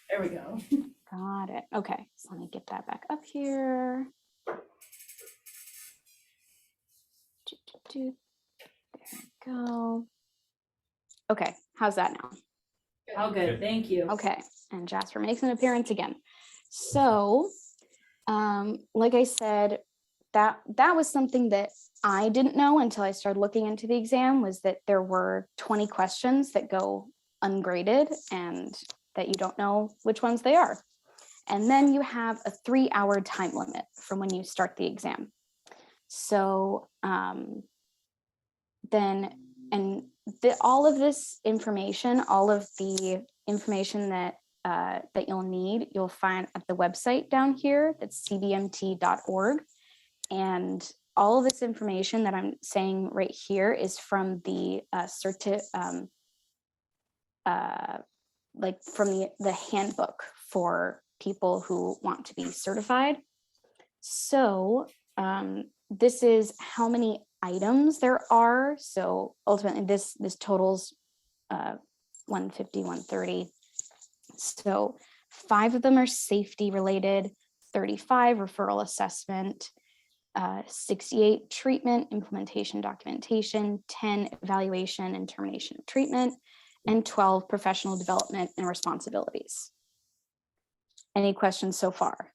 There we go. Got it. Okay, so let me get that back up here. There we go. Okay, how's that now? All good, thank you. Okay, and Jasper makes an appearance again. So, like I said, that was something that I didn't know until I started looking into the exam, was that there were 20 questions that go ungraded and that you don't know which ones they are. And then you have a 3-hour time limit from when you start the exam. So all of this information, all of the information that you'll need, you'll find at the website down here. That's cbmt.org. And all of this information that I'm saying right here is from the like from the handbook for people who want to be certified. So this is how many items there are. So ultimately this totals 150, 130. So 5 of them are safety related, 35 referral assessment, 68 treatment, implementation, documentation, 10 evaluation and termination of treatment, and 12 professional development and responsibilities. Any questions so far?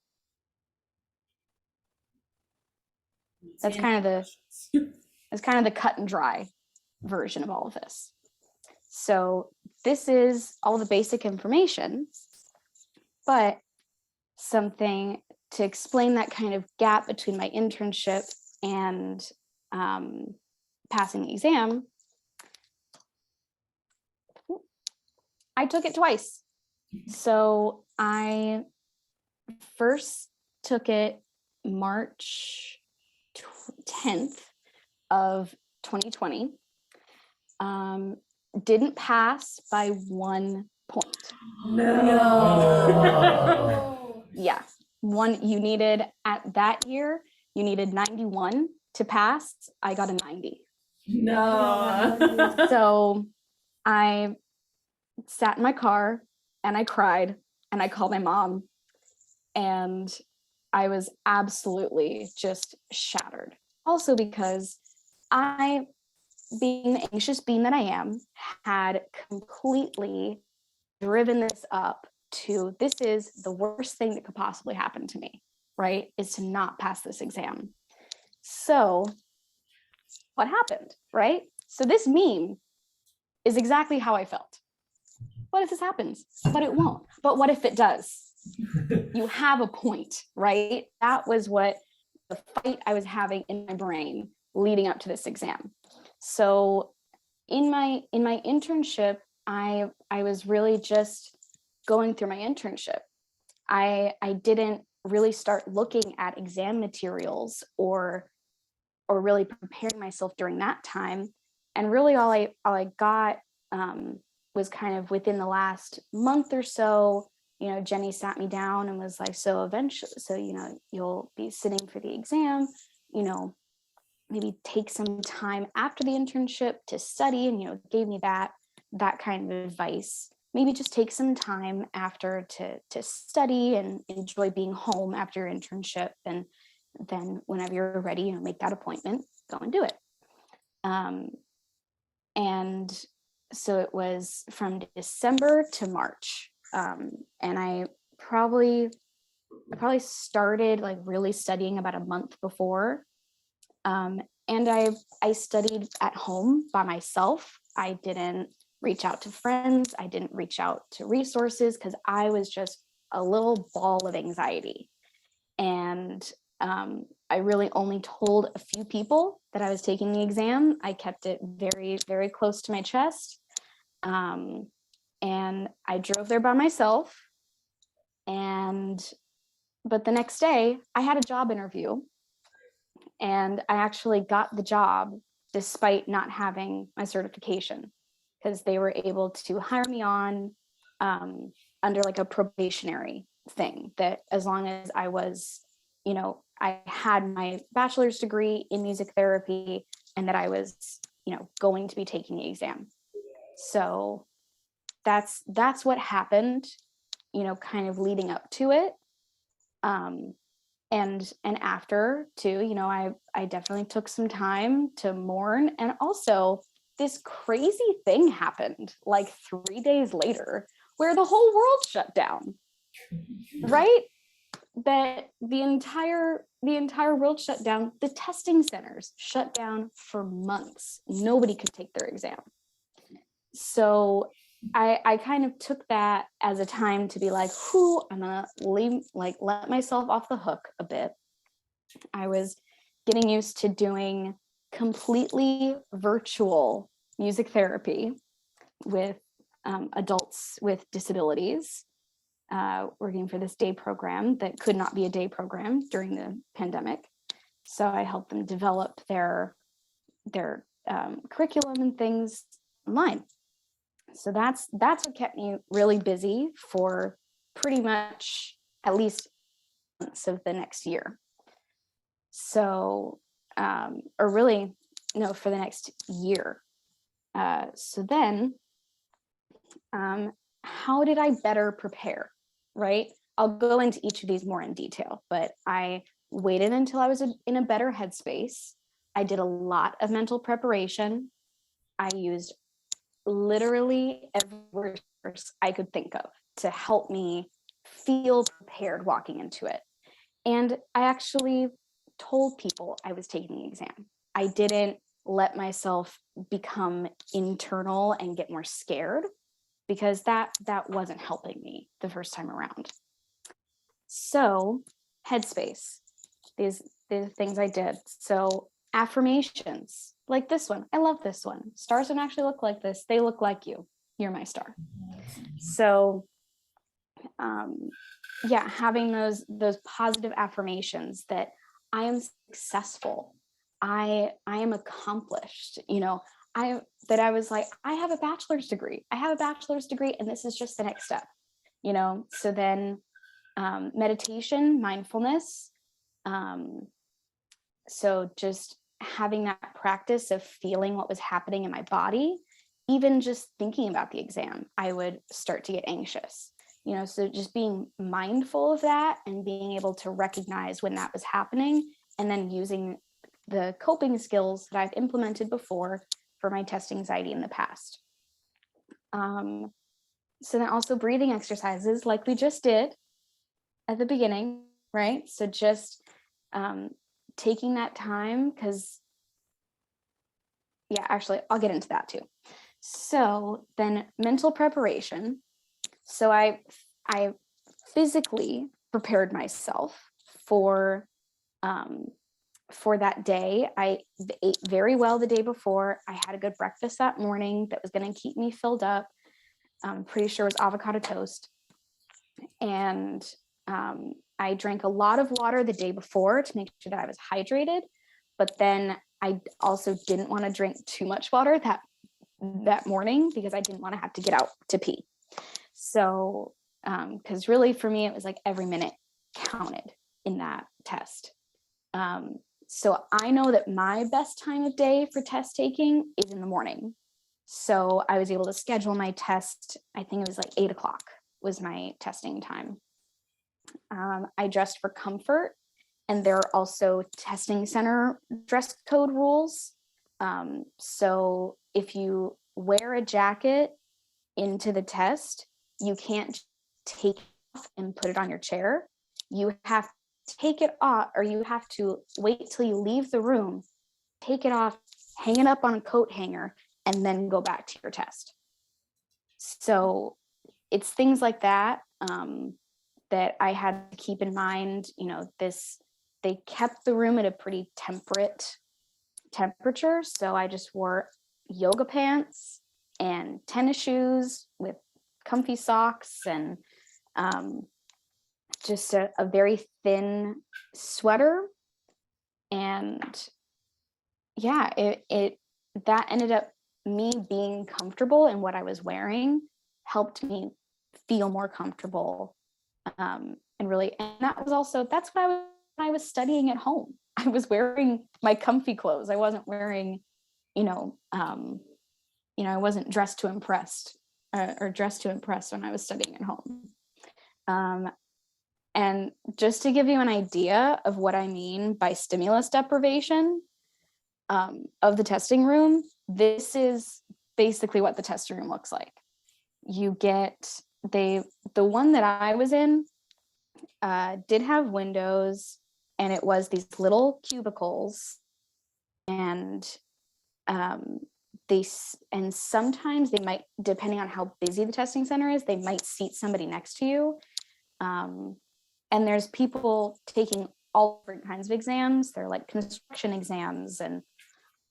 That's kind of the cut and dry version of all of this. So this is all the basic information, but something to explain that kind of gap between my internship and passing the exam. I took it twice. So I first took it March 10th of 2020. Didn't pass by 1 point. No. Yeah, you needed at that year, you needed 91 to pass. I got a 90. No. So I sat in my car and I cried and I called my mom, and I was absolutely just shattered. Also because I, being the anxious being that I am, had completely driven this up to, this is the worst thing that could possibly happen to me, right? Is to not pass this exam. So what happened, right? So this meme is exactly how I felt. What if this happens? But it won't. But what if it does? You have a point, right? That was what the fight I was having in my brain leading up to this exam. So in my internship, I was really just going through my internship. I didn't really start looking at exam materials or really preparing myself during that time. And really all I got was kind of within the last month or so. Jenny sat me down and was like, so eventually, you'll be sitting for the exam, maybe take some time after the internship to study, and gave me that kind of advice. Maybe just take some time after to study and enjoy being home after your internship, and then whenever you're ready, make that appointment, go and do it. And so it was from December to March, and I probably started like really studying about a month before. And I studied at home by myself. I didn't reach out to friends. I didn't reach out to resources because I was just a little ball of anxiety. And I really only told a few people that I was taking the exam. I kept it very, very close to my chest. And I drove there by myself. But the next day I had a job interview, and I actually got the job despite not having my certification, because they were able to hire me on under like a probationary thing, that as long as I was, I had my bachelor's degree in music therapy and that I was, going to be taking the exam. So that's what happened. kind of leading up to it. And after too, I definitely took some time to mourn. And also this crazy thing happened like 3 days later where the whole world shut down, right? That the entire world shut down. The testing centers shut down for months. Nobody could take their exam. So I kind of took that as a time to be like, I'm gonna let myself off the hook a bit. I was getting used to doing completely virtual music therapy with adults with disabilities, working for this day program that could not be a day program during the pandemic. So I helped them develop their curriculum and things online. So that's what kept me really busy for pretty much at least months of the next year. So, or really, no, for the next year. So then, how did I better prepare, right? I'll go into each of these more in detail, but I waited until I was in a better headspace. I did a lot of mental preparation. I used literally every resource I could think of to help me feel prepared walking into it. And I actually told people I was taking the exam. I didn't let myself become internal and get more scared, because that wasn't helping me the first time around. So headspace, these things I did. So affirmations like this one. I love this one. Stars don't actually look like this. They look like you. You're my star. So having those positive affirmations that I am successful, I am accomplished, I was like, I have a bachelor's degree, and this is just the next step, so then meditation, mindfulness, so just having that practice of feeling what was happening in my body. Even just thinking about the exam, I would start to get anxious, so just being mindful of that and being able to recognize when that was happening, and then using the coping skills that I've implemented before for my test anxiety in the past. So then also breathing exercises like we just did at the beginning, right? So just taking that time, because actually I'll get into that too. So then mental preparation. So I physically prepared myself for that day. I ate very well the day before. I had a good breakfast that morning that was going to keep me filled up. I'm pretty sure it was avocado toast. And I drank a lot of water the day before to make sure that I was hydrated. But then I also didn't want to drink too much water that morning, because I didn't want to have to get out to pee. So, because really for me, it was like every minute counted in that test. So I know that my best time of day for test taking is in the morning. So I was able to schedule my test. I think it was like 8:00 was my testing time. I dressed for comfort, and there are also testing center dress code rules. So if you wear a jacket into the test, you can't take it off and put it on your chair. You have to take it off, or you have to wait till you leave the room, take it off, hang it up on a coat hanger, and then go back to your test. So it's things like that that I had to keep in mind. They kept the room at a pretty temperate temperature, so I just wore yoga pants and tennis shoes with comfy socks, and just a very thin sweater. And that ended up, me being comfortable in what I was wearing helped me feel more comfortable. And that's what I was studying at home. I was wearing my comfy clothes. I wasn't wearing, I wasn't dressed to impress when I was studying at home. And just to give you an idea of what I mean by stimulus deprivation of the testing room, this is basically what the testing room looks like. You get, the one that I was in did have windows, and it was these little cubicles, and and sometimes they might, depending on how busy the testing center is, they might seat somebody next to you. And there's people taking all different kinds of exams. They're like construction exams and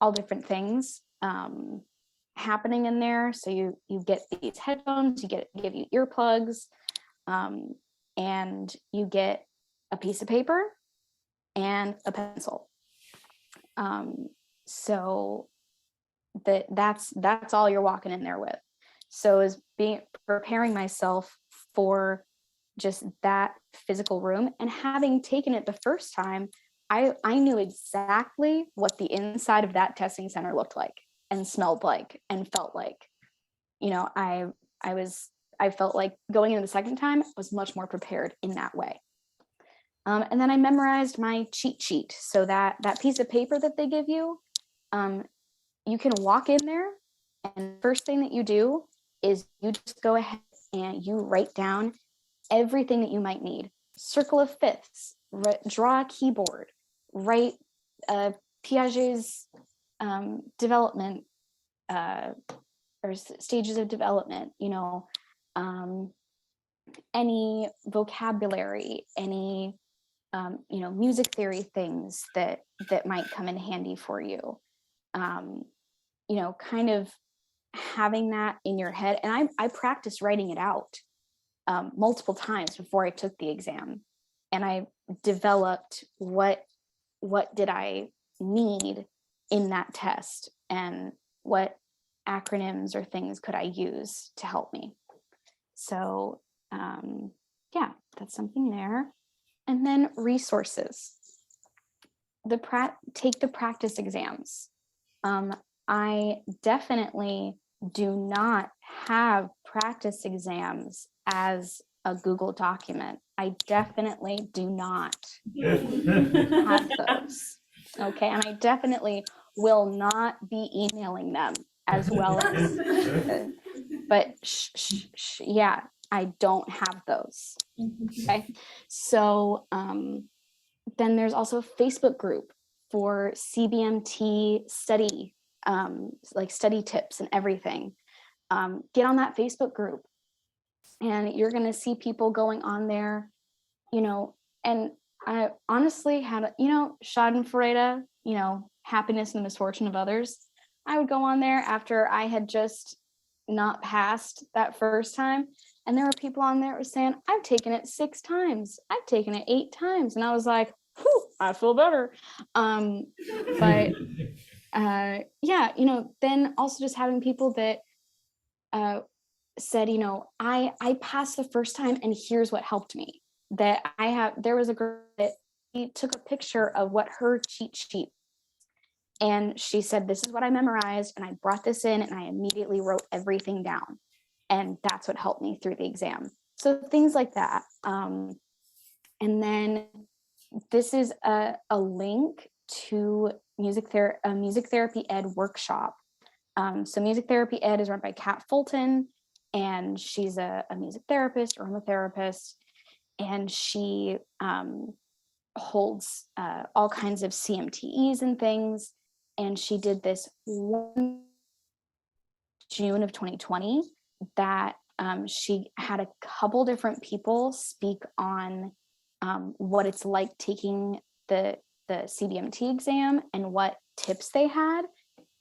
all different things happening in there. So you get these headphones, give you earplugs, and you get a piece of paper and a pencil. So that's all you're walking in there with. So as preparing myself for just that physical room, and having taken it the first time, I knew exactly what the inside of that testing center looked like and smelled like and felt like. You know, I felt like going into the second time, I was much more prepared in that way. And then I memorized my cheat sheet. So that piece of paper that they give you, you can walk in there, and the first thing that you do is you just go ahead and you write down everything that you might need. Circle of fifths, draw a keyboard, write Piaget's development or stages of development, you know, any vocabulary, any you know, music theory things that might come in handy for you. You know, kind of having that in your head. And I practiced writing it out multiple times before I took the exam, and I developed what did I need in that test, and what acronyms or things could I use to help me. So yeah, that's something there. And then resources. Take the practice exams. I definitely do not have practice exams as a Google document. I definitely do not have those. Okay, and I definitely will not be emailing them as well as, but yeah, I don't have those. Okay, so then there's also a Facebook group for CBMT study, like study tips and everything. Get on that Facebook group, and you're going to see people going on there, you know. And I honestly had, you know, Schadenfreude, you know, happiness and the misfortune of others. I would go on there after I had just not passed that first time, and there were people on there who were saying, I've taken it 6 times, I've taken it 8 times, and I was like, whew, I feel better. But yeah, you know, then also just having people that said, you know, I passed the first time, and here's what helped me. That there was a girl that took a picture of what her cheat sheet, and she said, this is what I memorized, and I brought this in, and I immediately wrote everything down, and that's what helped me through the exam. So things like that. And then this is a link to a music therapy ed workshop. So music therapy ed is run by Kat Fulton, and she's a music therapist, aromatherapist, and she holds all kinds of CMTEs and things. And she did this one June of 2020 that she had a couple different people speak on what it's like taking the CBMT exam and what tips they had.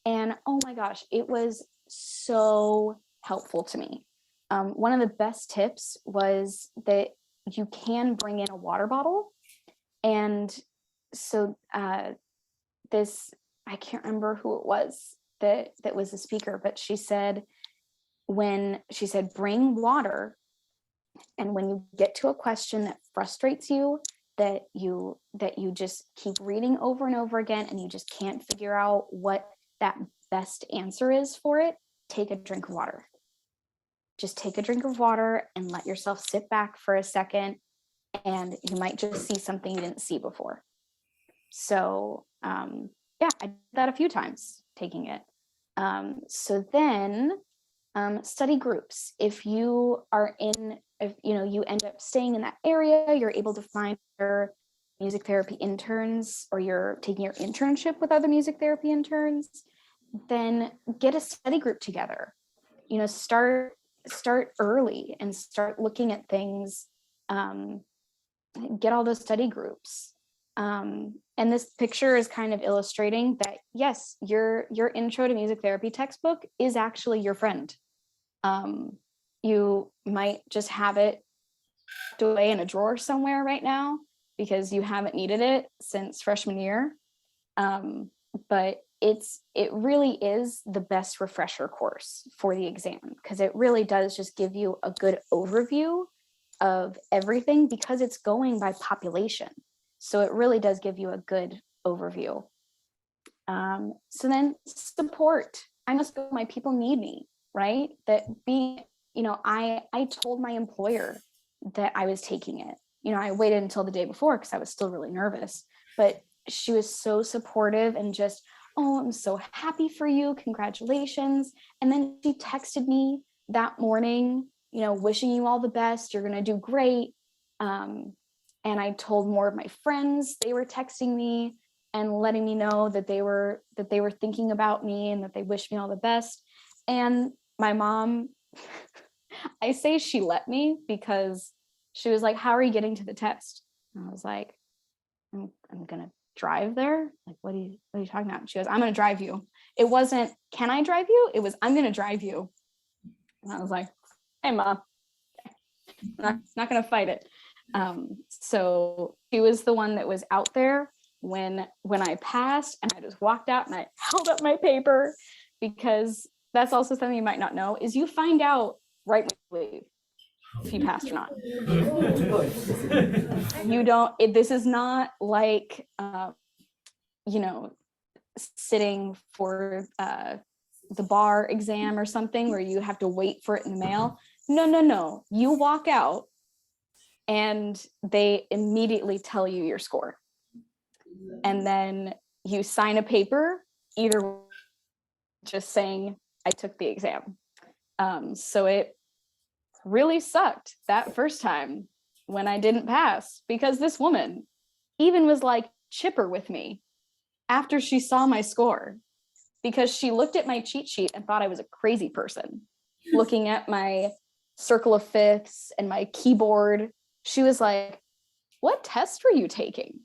And oh my gosh, it was so helpful to me. One of the best tips was that you can bring in a water bottle. And so this, I can't remember who it was that was the speaker, but she said, bring water, and when you get to a question that frustrates you, that you just keep reading over and over again, and you just can't figure out what that best answer is for it, take a drink of water. just take a drink of water and let yourself sit back for a second, and you might just see something you didn't see before. So yeah, I did that a few times taking it. So then study groups. If you are if you end up staying in that area, you're able to find your music therapy interns, or you're taking your internship with other music therapy interns, then get a study group together. Start early and start looking at things. Get all those study groups. And this picture is kind of illustrating that, yes, your intro to music therapy textbook is actually your friend. You might just have it tucked away in a drawer somewhere right now because you haven't needed it since freshman year. But it really is the best refresher course for the exam, because it really does just give you a good overview of everything, because it's going by population. So it really does give you a good overview. So then support. I must go, my people need me, right? That being, I told my employer that I was taking it. I waited until the day before because I was still really nervous, but she was so supportive and just, oh, I'm so happy for you. Congratulations. And then she texted me that morning, wishing you all the best. You're going to do great. And I told more of my friends, they were texting me and letting me know that they were thinking about me and that they wished me all the best. And my mom, I say she let me because she was like, how are you getting to the test? And I was like, I'm gonna drive there. Like, what are you talking about? She goes, I'm gonna drive you. It wasn't, can I drive you? It was, I'm gonna drive you. And I was like, hey, Mom, I'm not gonna fight it. So she was the one that was out there when I passed, and I just walked out and I held up my paper, because that's also something you might not know, is you find out right when you leave if you passed or not. You don't, this is not like, sitting for the bar exam or something where you have to wait for it in the mail. No. You walk out and they immediately tell you your score. And then you sign a paper, either just saying, I took the exam. So it really sucked that first time when I didn't pass, because this woman even was like chipper with me after she saw my score, because she looked at my cheat sheet and thought I was a crazy person looking at my circle of fifths and my keyboard. She was like, what test were you taking?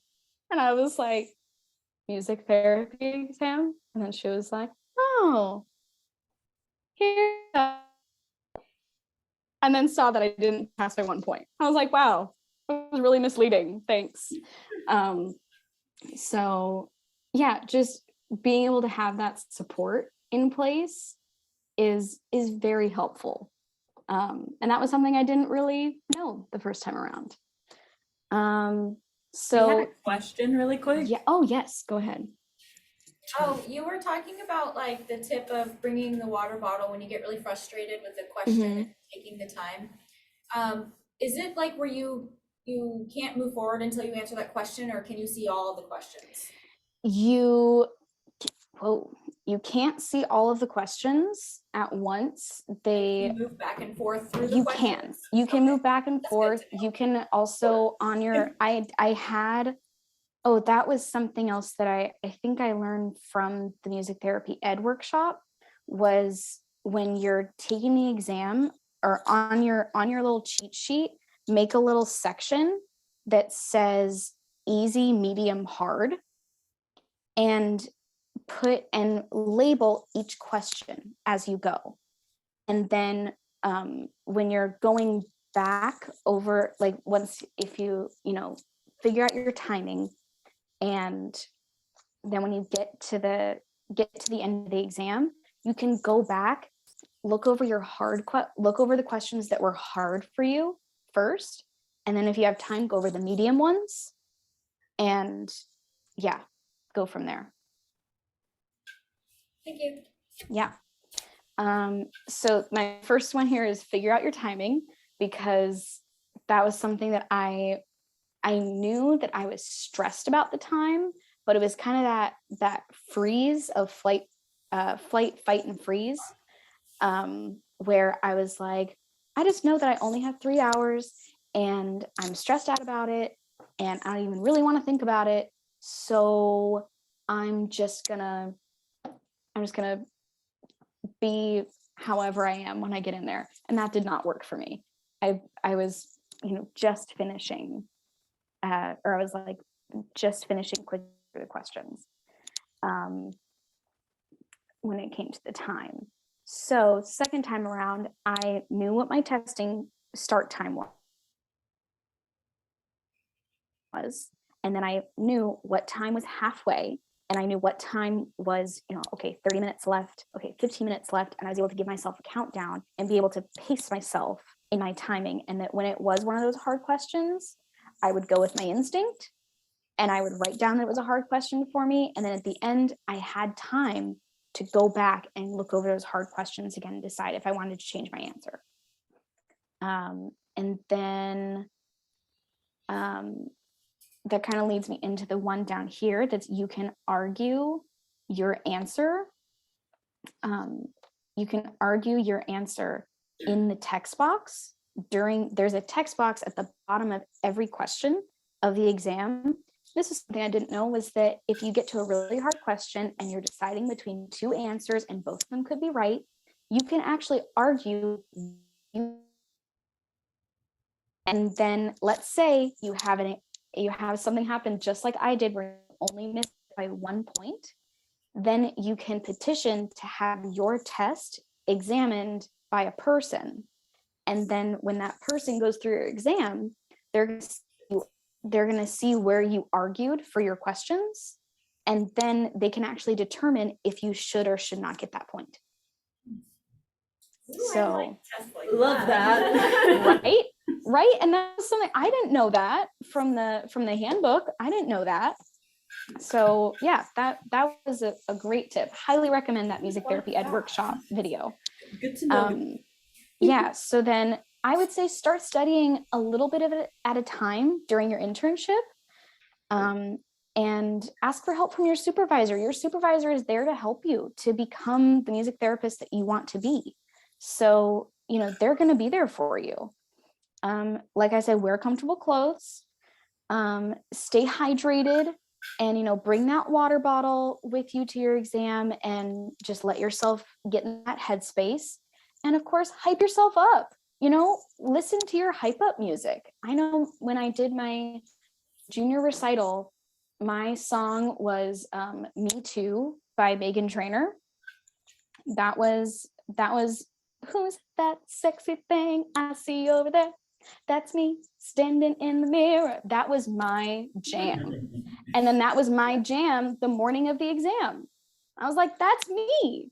And I was like, music therapy exam. And then she was like, oh, here. And then saw that I didn't pass by 1 point. I was like, wow, it was really misleading. Thanks. So yeah, just being able to have that support in place is very helpful. And that was something I didn't really know the first time around. So I had a question really quick. Yeah. Oh yes, go ahead. Oh, you were talking about like the tip of bringing the water bottle when you get really frustrated with the question and taking the time. Is it like where you can't move forward until you answer that question, or can you see all of the questions? You can't see all of the questions at once. You move back and forth through the questions? You can Okay. move back and forth. You can also on your, that was something else that I think I learned from the music therapy ed workshop, was when you're taking the exam, or on your little cheat sheet, make a little section that says easy, medium, hard, and put and label each question as you go. And then when you're going back over, like once, if you figure out your timing, and then when you get to the end of the exam, you can go back, look over the questions that were hard for you first, and then if you have time, go over the medium ones, and go from there. Thank you. Yeah. So my first one here is figure out your timing, because that was something that I knew that I was stressed about the time, but it was kind of that freeze of flight, fight, and freeze, where I was like, I just know that I only have 3 hours and I'm stressed out about it and I don't even really want to think about it. So I'm just gonna be however I am when I get in there. And that did not work for me. I was, just finishing, or I was like just finishing quick through the questions when it came to the time. So second time around, I knew what my testing start time was, and then I knew what time was halfway, and I knew what time was, okay, 30 minutes left, okay, 15 minutes left, and I was able to give myself a countdown and be able to pace myself in my timing. And that when it was one of those hard questions, I would go with my instinct and I would write down that it was a hard question for me. And then at the end, I had time to go back and look over those hard questions again and decide if I wanted to change my answer. And then that kind of leads me into the one down here that's you can argue your answer. You can argue your answer in the text box. There's a text box at the bottom of every question of the exam. This is something I didn't know, was that if you get to a really hard question and you're deciding between two answers and both of them could be right, you can actually argue. And then let's say you have something happen just like I did, where you only missed by 1 point, then you can petition to have your test examined by a person. And then when that person goes through your exam, they're going to see where you argued for your questions. And then they can actually determine if you should or should not get that point. Ooh, So I like tests like Love that. right. And that's something I didn't know that from the handbook. I didn't know that. So yeah, that was a great tip. Highly recommend that music therapy ed workshop video. Good to know. Yeah, so then I would say start studying a little bit of it at a time during your internship, and ask for help from your supervisor. Your supervisor is there to help you to become the music therapist that you want to be. So, they're going to be there for you. Like I said, wear comfortable clothes, stay hydrated, and, bring that water bottle with you to your exam and just let yourself get in that headspace. And of course, hype yourself up, listen to your hype up music. I know when I did my junior recital, my song was Me Too by Megan Trainor. That was who's that sexy thing I see over there? That's me standing in the mirror. That was my jam. And then that was my jam the morning of the exam. I was like, that's me.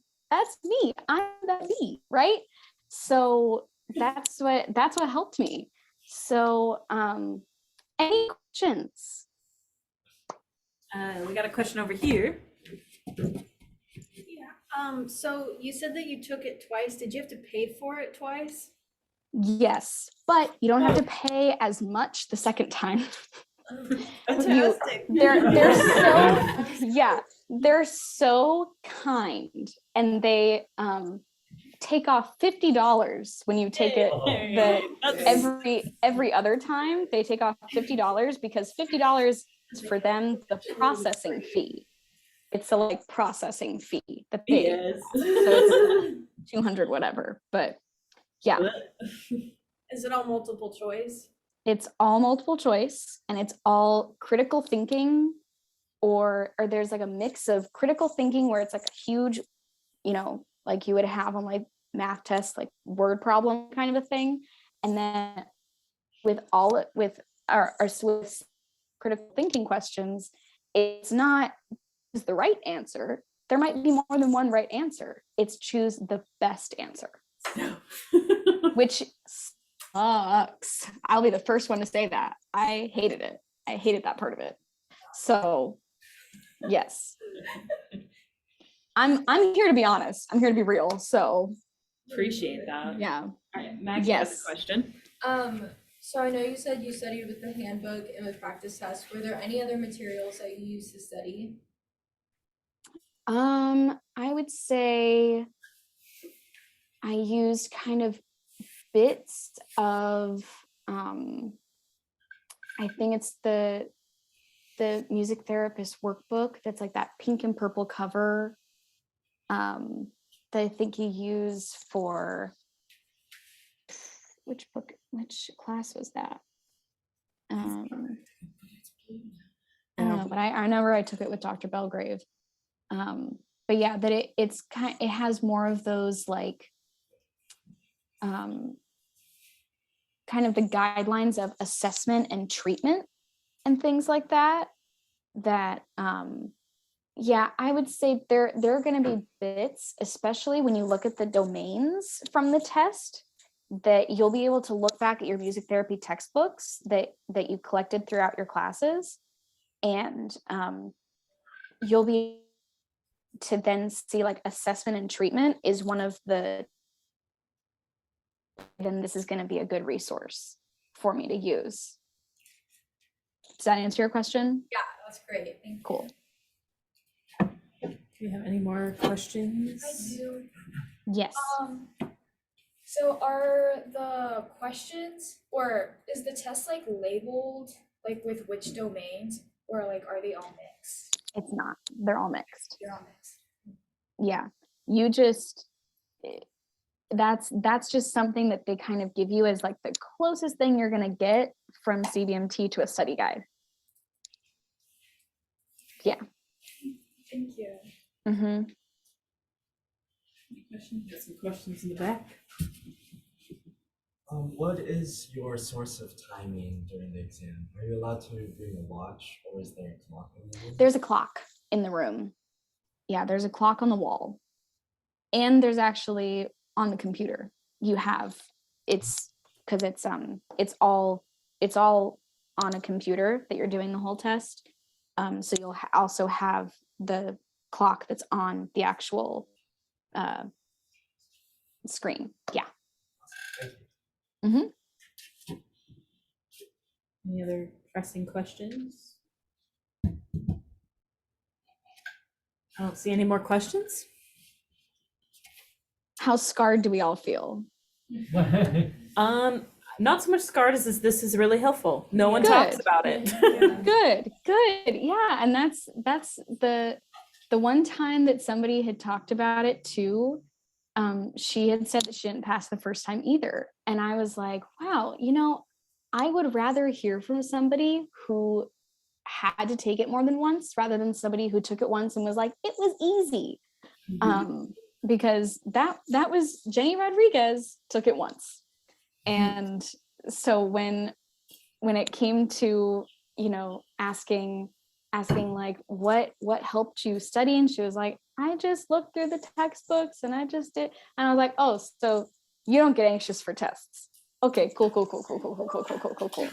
I'm that me, right? So that's what helped me. So any questions? We got a question over here. So you said that you took it twice. Did you have to pay for it twice? Yes, but you don't have to pay as much the second time. Fantastic. They're so kind, and they take off $50 when you take it. Every other time they take off $50, because $50 is for them the processing fee. It's a processing fee that they, Yes. so it's 200 whatever, but yeah. Is it all multiple choice? It's all multiple choice, and it's all critical thinking, or there's a mix of critical thinking where it's a huge, like you would have on math tests, word problem kind of a thing. And then with critical thinking questions, it's not choose the right answer. There might be more than one right answer. It's choose the best answer, which sucks. I'll be the first one to say that. I hated it. I hated that part of it. So, yes. I'm here to be honest. I'm here to be real. So Appreciate that. yeah. All right, Maggie has Yes. a question. So I know you said you studied with the handbook and with practice tests. Were there any other materials that you used to study? I would say I used kind of bits of I think it's the music therapist workbook that's like that pink and purple cover that I think you use for which class was that? I don't know, but I remember I took it with Dr. Belgrave. But yeah, that it has more of those like kind of the guidelines of assessment and treatment and things like that. That yeah, I would say there are going to be bits, especially when you look at the domains from the test, that you'll be able to look back at your music therapy textbooks that you collected throughout your classes, and you'll be to then see like assessment and treatment is one of the, then this is going to be a good resource for me to use. Does that answer your question? Yeah, that's great. Thank you. Cool. Do you have any more questions? I do. Yes. So are the questions, or is the test like labeled like with which domains, or like are they all mixed? It's not. They're all mixed. They're all mixed. Yeah. You just that's just something that they kind of give you as like the closest thing you're going to get from CBMT to a study guide. Yeah. Thank you. Mm-hmm. Any questions? Got some questions in the back. What is your source of timing during the exam? Are you allowed to bring a watch, or is there a clock in the room? There's a clock in the room. Yeah, there's a clock on the wall. And there's actually on the computer. You have it's because it's all on a computer that you're doing the whole test. So you'll also have the clock that's on the actual screen. Yeah. Thank you. Mm-hmm. Any other pressing questions? I don't see any more questions. How scarred do we all feel? Not so much scarred as this is really helpful. No one Good. talks about it. Good. Yeah. And that's the one time that somebody had talked about it too. She had said that she didn't pass the first time either. And I was like, wow, I would rather hear from somebody who had to take it more than once rather than somebody who took it once and was like, it was easy. Because that was Jenny Rodriguez took it once. And so when it came to, asking like, what helped you study? And she was like, I just looked through the textbooks and I just did. And I was like, oh, so you don't get anxious for tests. Okay, cool.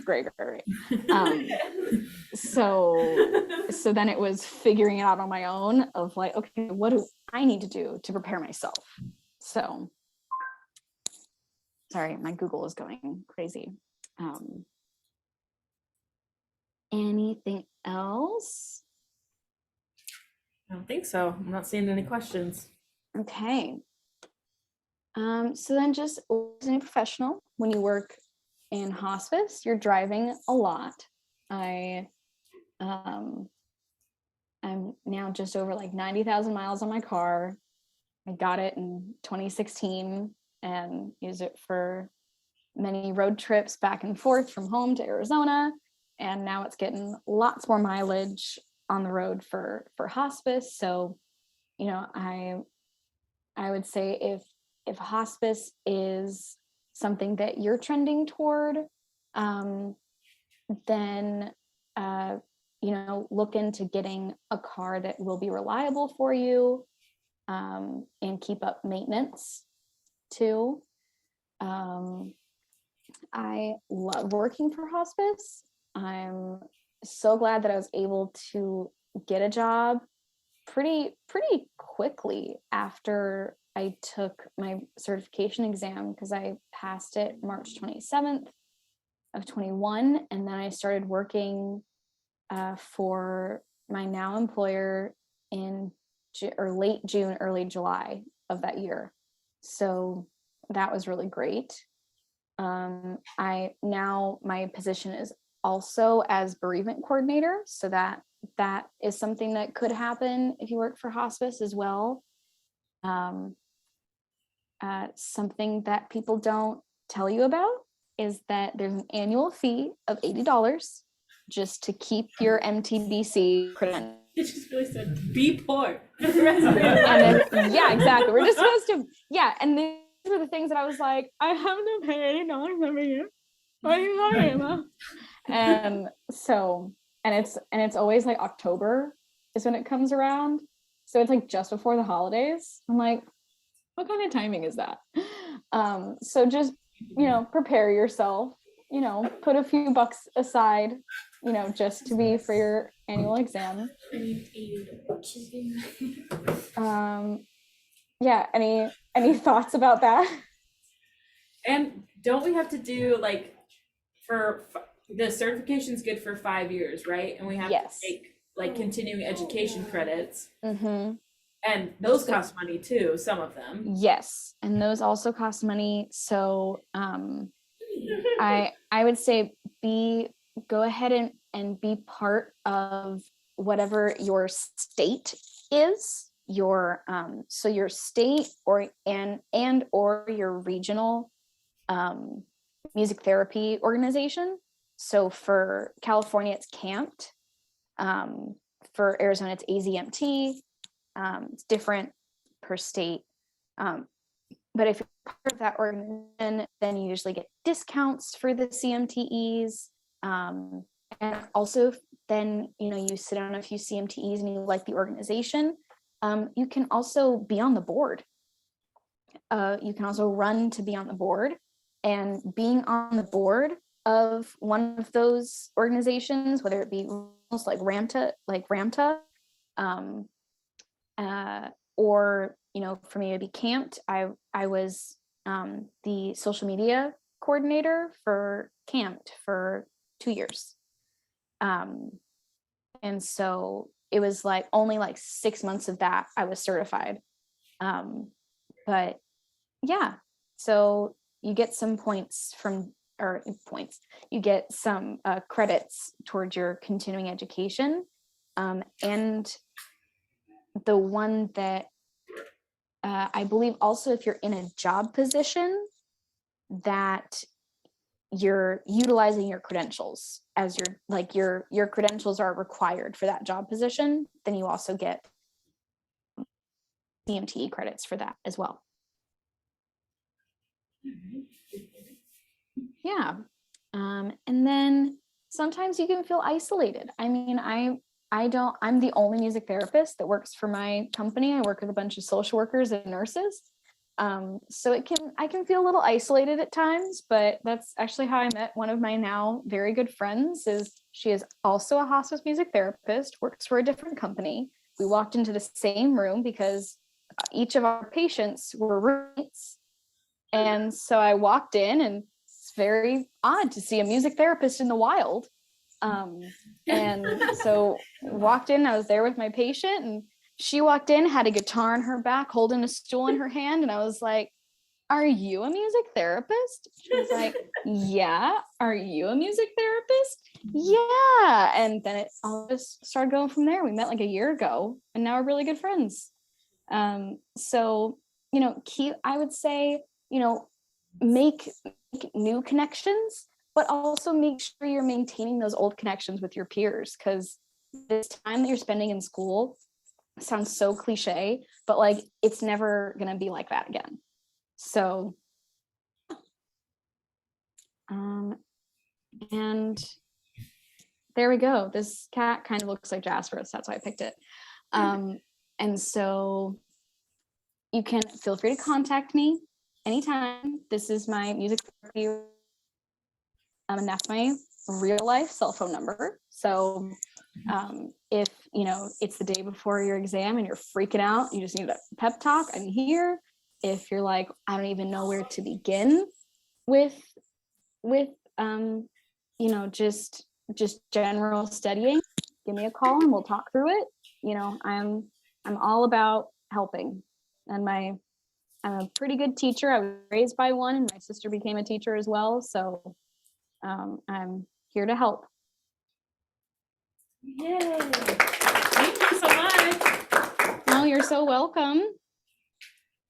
Great. So then it was figuring it out on my own of like, okay, what do I need to do to prepare myself? So, sorry, my Google is going crazy. Anything else? I don't think so. I'm not seeing any questions. Okay. So then just as a professional, when you work in hospice, you're driving a lot. I'm now just over like 90,000 miles on my car. I got it in 2016 and use it for many road trips back and forth from home to Arizona. And now it's getting lots more mileage on the road for hospice. So, I would say if hospice is something that you're trending toward, then look into getting a car that will be reliable for you, and keep up maintenance too. I love working for hospice. I'm so glad that I was able to get a job pretty quickly after I took my certification exam, because I passed it March 27th of 21, and then I started working for my now employer in late June, early July of that year. So that was really great. My position is also as bereavement coordinator, so that is something that could happen if you work for hospice as well. Something that people don't tell you about is that there's an annual fee of $80 just to keep your MTBC credentials. It just really said, be poor for the rest of your And life. then, yeah, exactly. We're just supposed to, yeah. And these were the things that I was like, I have to pay $80 every year. What are you talking about? And so, and it's always like October is when it comes around. So it's like just before the holidays. I'm like, what kind of timing is that? So just, prepare yourself, put a few bucks aside, just to be for your annual exam. Yeah, any thoughts about that? And don't we have to do like the certification's good for 5 years, right? And we have Yes. to take like continuing education credits, Mm-hmm. and those cost money too, some of them. Yes, and those also cost money. So I would say go ahead and be part of whatever your state is, your state or your regional music therapy organization. So for California, it's CAMPT. For Arizona, it's AZMT. It's different per state. But if you're part of that organization, then you usually get discounts for the CMTEs. And also then, you sit on a few CMTEs and you like the organization, you can also be on the board. You can also run to be on the board, and being on the board of one of those organizations, whether it be like RAMTA, or for me to be CAMPT, I was the social media coordinator for CAMPT for 2 years, and so it was like only like 6 months of that I was certified, but yeah, so you get some you get some credits towards your continuing education, and the one that I believe also, if you're in a job position that you're utilizing your credentials as your credentials are required for that job position, then you also get CMTE credits for that as well. Yeah. And then sometimes you can feel isolated. I mean, I'm the only music therapist that works for my company. I work with a bunch of social workers and nurses. So I can feel a little isolated at times, but that's actually how I met one of my now very good friends. She is also a hospice music therapist, works for a different company. We walked into the same room because each of our patients were roommates. And so I walked in, and it's very odd to see a music therapist in the wild. And so walked in, I was there with my patient, and she walked in, had a guitar on her back, holding a stool in her hand. And I was like, are you a music therapist? She was like, yeah. Are you a music therapist? Yeah. And then it all just started going from there. We met like a year ago, and now we're really good friends. So, I would say, make new connections, but also make sure you're maintaining those old connections with your peers, because this time that you're spending in school sounds so cliche, but like it's never gonna be like that again. So and there we go. This cat kind of looks like Jasper, so that's why I picked it. And so you can feel free to contact me anytime. This is my music therapy, and that's my real life cell phone number. So If it's the day before your exam and you're freaking out, you just need a pep talk, I'm here. If you're like, I don't even know where to begin with just general studying, give me a call and we'll talk through it. I'm all about helping, and I'm a pretty good teacher. I was raised by one, and my sister became a teacher as well, so I'm here to help. Yay! Thank you so much. Oh, you're so welcome.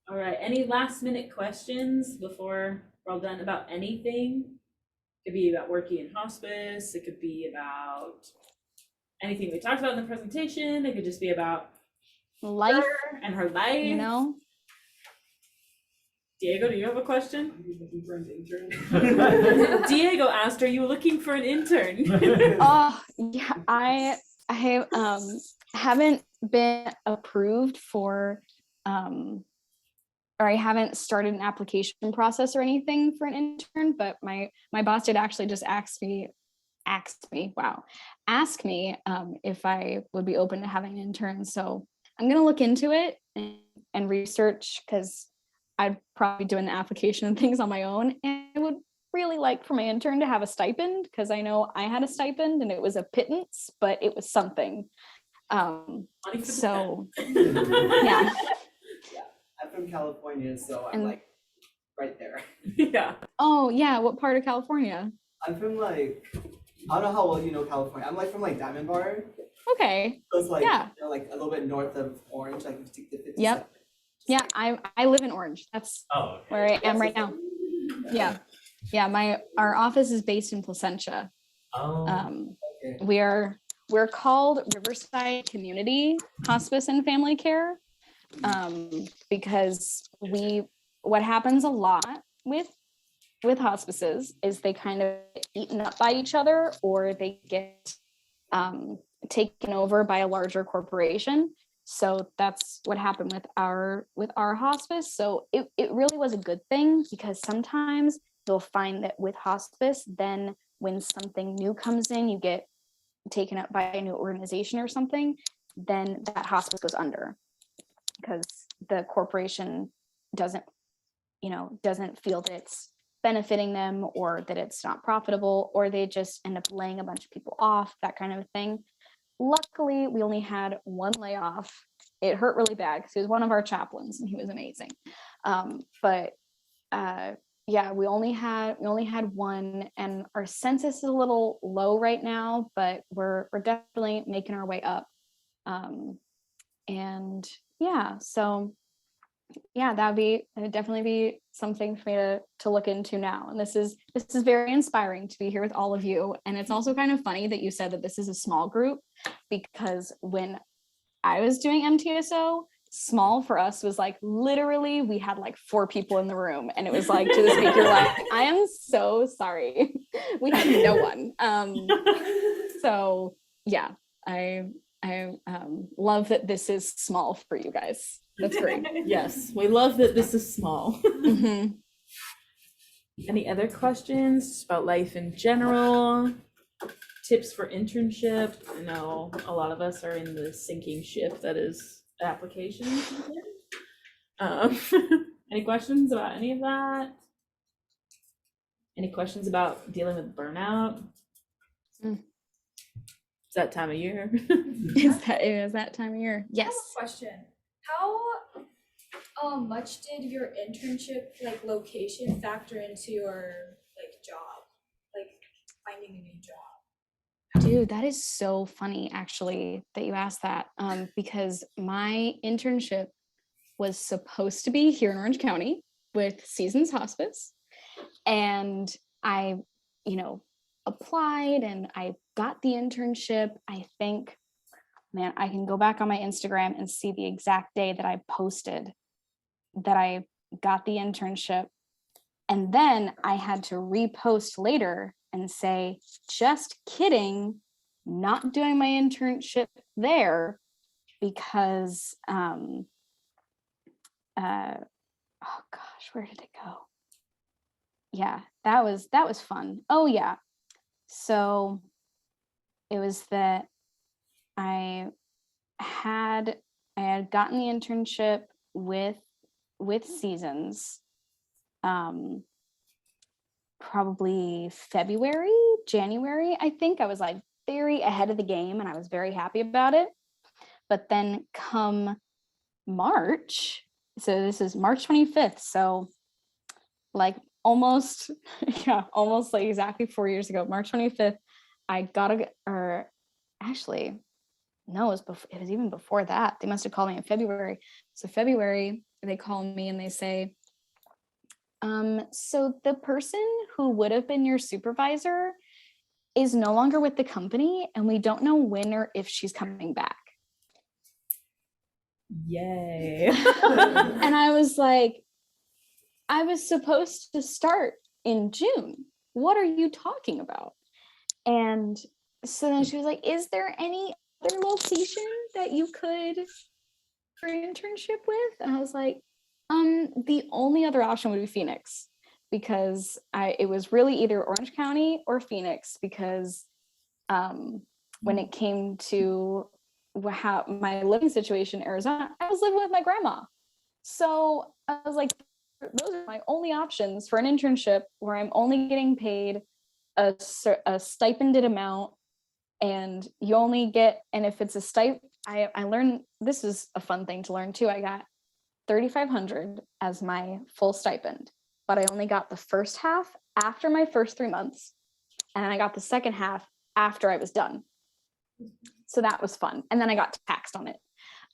All right, any last minute questions before we're all done about anything? It could be about working in hospice, it could be about anything we talked about in the presentation, it could just be about Life, her and her life. Diego, do you have a question? Are you looking for an intern? Diego asked, are you looking for an intern? Oh, yeah, I haven't been approved for or I haven't started an application process or anything for an intern, but my boss did actually just ask me if I would be open to having an intern. So I'm gonna look into it and research, because I'd probably be doing the application and things on my own. And I would really like for my intern to have a stipend, because I know I had a stipend and it was a pittance, but it was something. So yeah. I'm from California, so I'm And- like right there. Yeah. Oh yeah, what part of California? I'm from like, I don't know how well you know California. I'm like from like Diamond Bar. Okay. So it's like, Yeah. like a little bit north of Orange, like you take the 57. Yep. Yeah, I live in Orange. That's Oh, okay. where I am right now. Yeah. Yeah, our office is based in Placentia. Oh, Okay. We're called Riverside Community Hospice and Family Care, because what happens a lot with hospices is they kind of get eaten up by each other, or they get taken over by a larger corporation. So that's what happened with our hospice. So it really was a good thing, because sometimes you'll find that with hospice, then when something new comes in, you get taken up by a new organization or something, then that hospice goes under, because the corporation doesn't feel that it's benefiting them, or that it's not profitable, or they just end up laying a bunch of people off, that kind of thing. Luckily, we only had one layoff. It hurt really bad because he was one of our chaplains and he was amazing. Yeah, we only had one, and our census is a little low right now, but we're definitely making our way up. And yeah, so yeah, it'd definitely be something for me to look into now. And this is very inspiring to be here with all of you. And it's also kind of funny that you said that this is a small group, because when I was doing MTSO, small for us was like literally we had like 4 people in the room, and it was like to the speaker, like, I am so sorry. We had no one. So yeah, I love that this is small for you guys. That's great. Yes, we love that this is small. Mhm. Any other questions about life in general? Tips for internship? I know a lot of us are in the sinking ship that is applications. Any questions about any of that? Any questions about dealing with burnout? It's that time of year. Is that time of year? Yes. I have a question. How much did your internship like location factor into your like job, like finding a new job? Dude, that is so funny actually that you asked that, because my internship was supposed to be here in Orange County with Seasons Hospice, and I applied and I got the internship. I think, man, I can go back on my Instagram and see the exact day that I posted that I got the internship. And then I had to repost later and say, just kidding, not doing my internship there, because oh gosh, where did it go? Yeah, that was fun. Oh yeah. So it was that I had gotten the internship with Seasons, probably January. I think I was like very ahead of the game, and I was very happy about it. But then come March, so this is March 25th, so like almost almost like exactly 4 years ago, March 25th, I got or actually no, it was even before that. They must have called me in February. So February, they call me and they say, so the person who would have been your supervisor is no longer with the company, and we don't know when or if she's coming back. Yay. And I was like, I was supposed to start in June. What are you talking about? And so then she was like, is there any other location that you could for an internship with? And I was like, the only other option would be Phoenix, because it was really either Orange County or Phoenix, because when it came to how my living situation in Arizona, I was living with my grandma. So I was like, those are my only options for an internship where I'm only getting paid a stipended amount, and you only get, and if it's a stipend, I learned, this is a fun thing to learn too, I got $3,500 as my full stipend, but I only got the first half after my first 3 months, and I got the second half after I was done. So that was fun, and then I got taxed on it.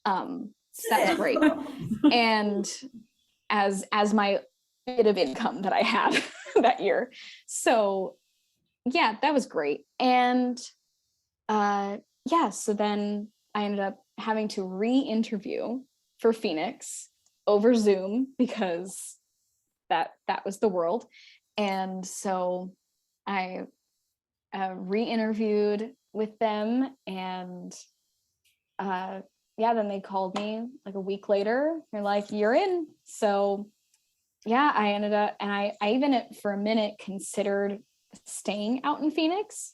So that was great. And as my bit of income that I had that year. So yeah, that was great. And so then I ended up having to re-interview for Phoenix over Zoom, because that was the world. And so I re-interviewed with them, and then they called me like a week later. They're like, you're in. So yeah, I ended up, and I even for a minute considered staying out in Phoenix,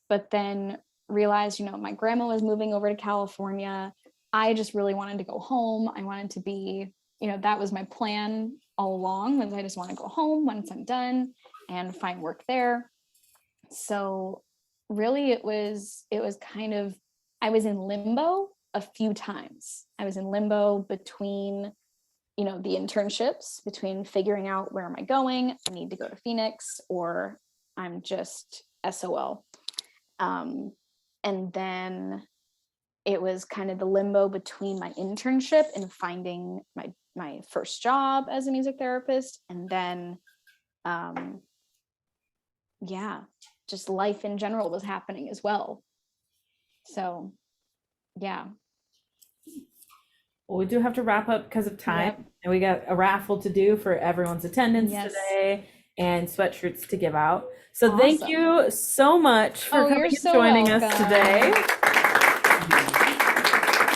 but then realized, my grandma was moving over to California. I just really wanted to go home. I wanted to be, that was my plan all along, was I just want to go home once I'm done and find work there. So really it was kind of, I was in limbo a few times. I was in limbo between, the internships, between figuring out, where am I going? I need to go to Phoenix, or I'm just SOL. And then it was kind of the limbo between my internship and finding my first job as a music therapist. And then, just life in general was happening as well. So, yeah. Well, we do have to wrap up because of time, Yep. and we got a raffle to do for everyone's attendance Yes. today, and sweatshirts to give out. So thank Awesome. you so much for coming you're and so joining us welcome. today.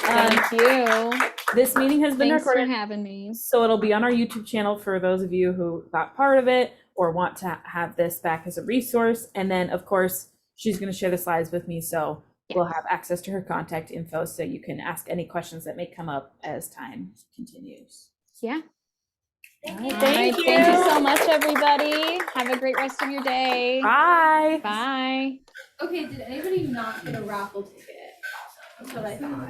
Thank you. This meeting has been Thanks for recorded, having me. so it'll be on our YouTube channel for those of you who got part of it or want to have this back as a resource. And then, of course, she's going to share the slides with me, so we'll have access to her contact info, so you can ask any questions that may come up as time continues. Yeah. All Thank you. right, Thank you so much, everybody. Have a great rest of your day. Bye. Bye. Okay, did anybody not get a raffle ticket? That's what I thought.